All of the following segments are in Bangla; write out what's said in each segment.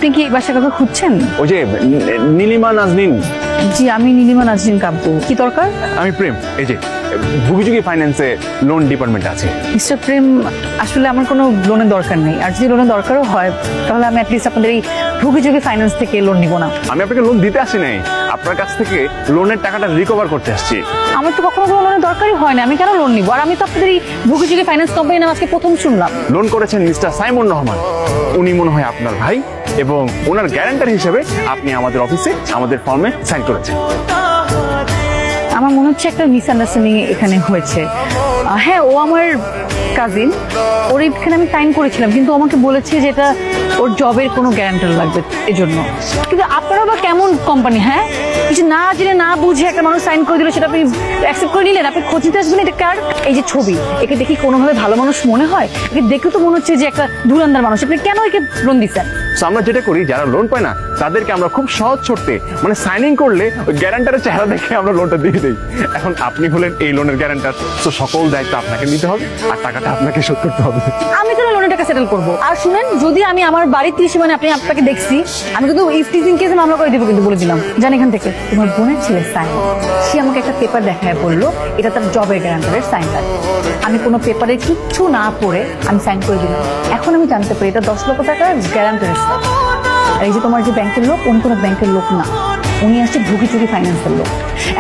আপনি কি এই বাসা কাউকে খুঁজছেন? ওই যে নীলিমা নাজনীন। জি, আমি নীলিমা নাজনীন কাব্য। কি দরকার? আমি প্রেম, এই যে ভুগিযোগী ফাইন্যান্সে লোন ডিপার্টমেন্টে আছি। মিস্টার প্রেম, আসলে আমার কোনো লোনের দরকার নেই, আর যদি লোনের দরকারও হয় তাহলে আমি অ্যাটলিস্ট আপনাদের এই ভুগিযোগী ফাইন্যান্স থেকে লোন নিব না। আমি আপনাকে লোন দিতে আসি নাই, আপনার কাছ থেকে লোনের টাকাটা রিকভার করতে আসছি। আমার তো কখনো কোনো লোনের দরকারই হয় না, আমি কেন লোন নিব? আর আমি তো আপনাদের এই ভুগিযোগী ফাইন্যান্স কোম্পানির নাম আজকে প্রথম শুনলাম। লোন করেছেন মিস্টার সাইমন রহমান, উনি মনে হয় আপনার ভাই, এবং ওনার গ্যারান্টার হিসেবে আপনি আমাদের অফিসে আমাদের ফর্মে সাইন করেছেন। আমার মনে হচ্ছে একটা মিসআন্ডারস্ট্যান্ডিং এখানে হয়েছে। হ্যাঁ, ও আমার কাজিন, ওর এখানে আমি সাইন করেছিলাম, কিন্তু আমাকে বলেছে যে এটা ওর জবের কোনো গ্যারান্টার লাগবে এজন্য। কিন্তু আপনারা বা কেমন কোম্পানি? হ্যাঁ, কিছু না জেনে না বুঝে একটা মানুষ সাইন করে দিল, সেটা আপনি অ্যাকসেপ্ট করে নিলেন? আপনি খোঁজ নিতে আসবেন? এটা কার? এই যে ছবি, একে দেখি কোনোভাবে ভালো মানুষ মনে হয়? একে দেখে তো মনে হচ্ছে যে একটা ধুরান্ধার মানুষ। আপনি কেন একে লোন দিচ্ছেন? আমরা যেটা করি, যারা লোন পায় না তাদেরকে আমরা খুব সহজ শর্তে, মানে সাইনিং করলে ওই গ্যারান্টারের চেহারা দেখে আমরা লোনটা দিয়ে দিই। এখন আপনি হলেন এই লোনের গ্যারান্টার, তো সকল দায়িত্ব আপনাকে নিতে হবে আর টাকাটা আপনাকে শোধ করতে হবে। আমি কেন লোনের টাকা সেটেল করবো? আর শুনেন, যদি আমি আমার বাড়ির ত্রিসীমানে আপনাকে দেখছি, আমি কিন্তু ইফটিজিং কেসে মামলা করে দিব, কিন্তু বলে দিলাম। জান এখান থেকে তোমার বোনের ছেলে সাইন, সে আমাকে একটা পেপার দেখায় বললো এটা তার জবের গ্যারান্টারের সাইন। আমি কোনো পেপারে কিচ্ছু না পড়ে আমি সাইন করে দিলাম। এখন আমি জানতে পারি এটা 10 লক্ষ টাকার গ্যারান্টারের সাইন। আর এই যে তোমার যে ব্যাংকের লোক, অন্য কোনো ব্যাংকের লোক না, উনি আসছে ভুগিযোগী ফাইন্যান্সের লোক।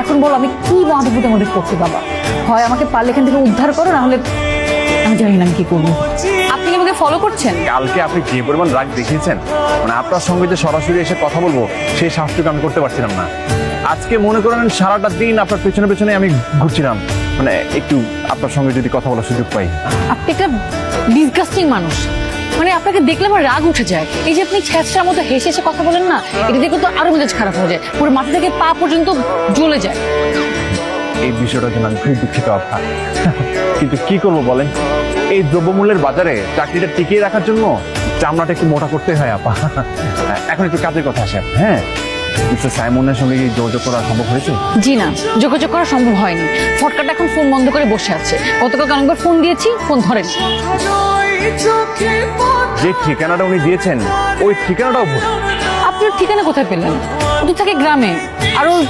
এখন বলো আমি কি মহাবিপদের মধ্যে পড়ছি বাবা? হয় আমাকে পারলে এখান থেকে উদ্ধার করো, না হলে আমি জানি না আমি কি করবো। আপনি কি আমাকে ফলো করছেন? কালকে আপনি যে পরিমাণ রাগ দেখিয়েছেন, মানে আপনার সঙ্গে যে সরাসরি এসে কথা বলবো সেই সাহসটুকু আমি করতে পারছিলাম না। আজকে মনে করেন সারাটা দিন আপনার পেছনে পেছনে আমি ঘুরছিলাম, মানে একটু আপনার সঙ্গে যদি কথা বলার সুযোগ পাই। আপনি একটা ডিসগাস্টিং মানুষ, মানে আপনাকে দেখলে আমার রাগ উঠে যায়। এই যে আপনি ছেঁচড়ার মতো হেসে হেসে কথা বলেন না, এটা দেখে তো আরো মেজাজ খারাপ হয়ে যায়, পুরো মাথা থেকে পা পর্যন্ত জ্বলে যায়। এই বিষয়টার জন্য আমি খুবই দুঃখিত আপা, কিন্তু কি করবো বলেন, এই দ্রব্যমূল্যের বাজারে চাকরিটা টিকিয়ে রাখার জন্য চামড়াটা একটু মোটা করতে হয় আপা। এখন একটু কাজের কথা আসে। হ্যাঁ, মিস্টার সাইমনের সঙ্গে কি যোগাযোগ করা সম্ভব হয়েছে? জি না, যোগাযোগ করা সম্ভব হয়নি। ফটকাটা এখন ফোন বন্ধ করে বসে আছে। গতকাল অনেকবার ফোন দিয়েছি, ফোন ধরেন। যে ঠিকানাটা উনি দিয়েছেন ওই ঠিকানাটাও ভুল। আপনার ঠিকানা কোথায় পেলেন? ও তো থাকে গ্রামে, আর ওর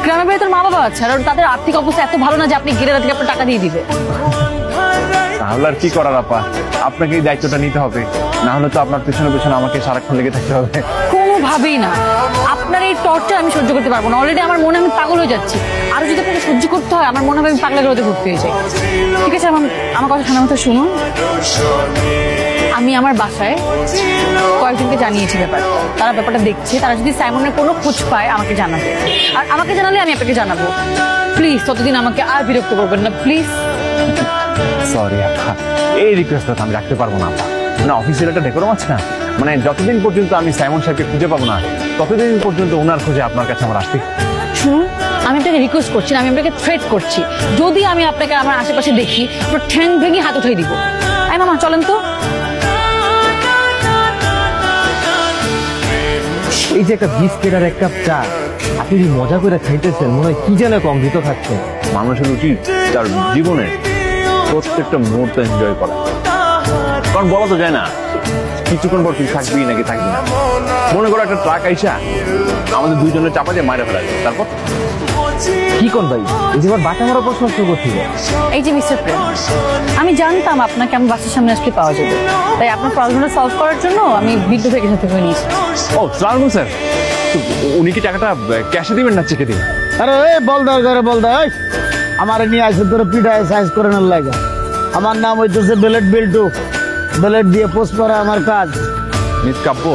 গ্রামে বাড়ি তোর মা বাবা আছে, আর তাদের আর্থিক অবস্থা এত ভালো না যে আপনি গেলে তাদেরকে আপনার টাকা দিয়ে দিবে। তাহলে আর কি করার আপা, আপনাকে এই দায়িত্বটা নিতে হবে, না হলে তো আপনার পেছনে পেছনে আমাকে সারাক্ষণ লেগে থাকতে হবে। কোনোভাবেই না, আপনার এই টর্চার আমি সহ্য করতে পারবো না। অলরেডি আমার মনে আমি পাগল হয়ে যাচ্ছি, আর যদি আপনাকে সহ্য করতে হয় আমার মনে হবে আমি পাগলের রোদে ভর্তি হয়ে যাই। ঠিক আছে, আমার কথা শোনার মতো শুনুন। আমি আমার বাসায় কয়েকজনকে জানিয়েছি ব্যাপার, তারা ব্যাপারটা দেখছে। তারা যদি সাইমনের কোনো খোঁজ পায় আমাকে জানাবে, আর আমাকে জানালে আমি আপনাকে জানাবো। প্লিজ ততদিন আমাকে আর বিরক্ত করবেন না, প্লিজ। সরি আপা, এই রিকোয়েস্টটা আমি রাখতে পারবো না আপা। না, অফিসের একটা ডেকোরাম আছে না, মানে যতদিন পর্যন্ত আমি সাইমন সাহেবকে খুঁজে পাবো না ততদিন পর্যন্ত ওনার খোঁজে আপনার কাছে আমার আসতে। শুনুন, আমি আপনাকে রিকোয়েস্ট করছি না, আমি আপনাকে থ্রেট করছি। যদি আমি আপনাকে আমার আশেপাশে দেখি, আপনার ঠ্যাং ভেঙে হাত উঠাই দিব। আই মামা চলেন তো। এই যে একটা বিস্কিট আর এক কাপ চা আপনি যদি মজা করে খাইতেছেন, মনে হয় কি যেন অমৃত খাচ্ছেন। মানুষের উচিত তার জীবনে প্রত্যেকটা মুহূর্ত এনজয় করা, কারণ বলা তো যায় না কিছুক্ষণ পর তুই থাকবি নাকি থাকবি না। মনে করো একটা ট্রাক আইসা আমাদের দুইজনের চাপা দিয়ে মাইরে ফেলা যায়, তারপর কি কোন ভাই, এই যে বাটা মারা প্রশ্ন করছিল। এই যে মিস্টার প্রেম, আমি জানতাম আপনাকে আমার বাসার সামনে আসলে পাওয়া যাবে, তাই আপনার প্রবলেমটা সলভ করার জন্য আমি বিদ্যুৎ থেকে সাথে করে নিয়েছি। ও সালাম স্যার, উনি কি টাকাটা ক্যাশে দিবেন না চেকে দিবেন? আরে এই বলদার ঘরে বলদার, আমার নিয়ে আসে তোর পিঠায় সাইজ করে নেওয়ার লাগে। আমার নাম হইতেছে বেলেট বিল্টু, বেলেট দিয়ে পোস্ট করা আমার কাজ। মিস কাব্য,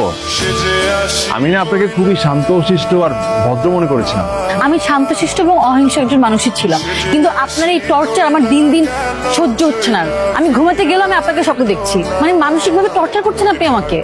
আমি না আপনাকে খুবই শান্তশিষ্ট আর ভদ্র মনে করেছিলাম। আমি শান্তশিষ্ট এবং অহিংস একজন মানুষই ছিলাম, কিন্তু আপনার এই টর্চার আমার দিন দিন সহ্য হচ্ছে না। আমি ঘুমাতে গেলেও আমি আপনাকে স্বপ্ন দেখছি, মানে মানসিকভাবে টর্চার করছেন আপনি আমাকে।